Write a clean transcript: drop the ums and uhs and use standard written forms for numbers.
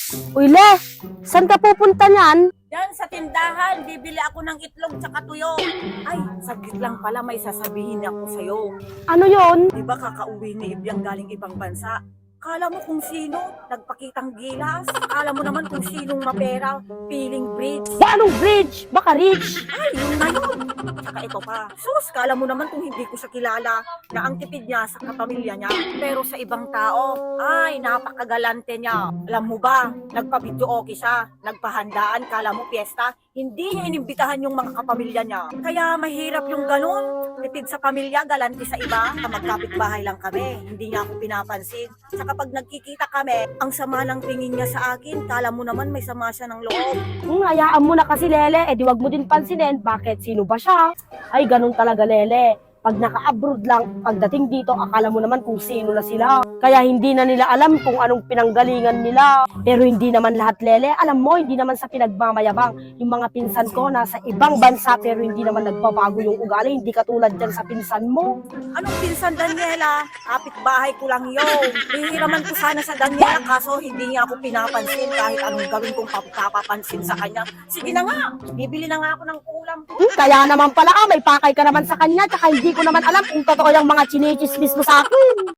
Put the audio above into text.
Uy, Le, saan ka pupunta niyan? Yan sa tindahan, bibili ako ng itlog tsaka tuyo. Ay, saglit lang pala may sasabihin ako sa'yo. Ano yon? Di ba kakauwi ni Ibyang galing ibang bansa? Kala mo kung sino, nagpakitang gilas. Kala mo naman kung sinong mapera, feeling bridge. Anong bridge? Baka rich. Ay, yun na yun. Tsaka ito pa. Sus, kala mo naman kung hindi ko siya kilala na ang tipid niya sa kapamilya niya. Pero sa ibang tao, ay, napakagalante niya. Alam mo ba, nagpa-video okay siya, nagpahandaan, kala mo piyesta, hindi niya inimbitahan yung mga kapamilya niya. Kaya mahirap yung ganun. Tipid sa pamilya, galante sa iba, na magkapit-bahay lang kami. Hindi niya ako pinapansin. Tsaka pag nagkikita kami, ang sama ng tingin niya sa akin, kala mo naman may sama siya ng loob. Hayaan mo na kasi, Lele. Eh, di wag mo din pansinin. Bakit? Sino ba siya? Ay, ganun talaga, Lele. Pag naka-abroad lang, pagdating dito, akala mo naman kung sino na sila. Kaya hindi na nila alam kung anong pinanggalingan nila. Pero hindi naman lahat, Lele. Alam mo, hindi naman sa pinagmamayabang. Yung mga pinsan ko nasa ibang bansa pero hindi naman nagbabago yung ugali. Hindi katulad dyan sa pinsan mo. Anong pinsan, Daniela? Kapit-bahay ko lang yun. Hihiraman ko sana sa Daniela kaso hindi niya ako pinapansin kahit anong gawin kong papapansin sa kanya. Sige na nga, bibili na nga ako ng ulam. Kaya naman pala, may pakay ka naman sa kanya. Tsaka hindi ko naman alam kung totoo yung mga chinichismis mo sa akin.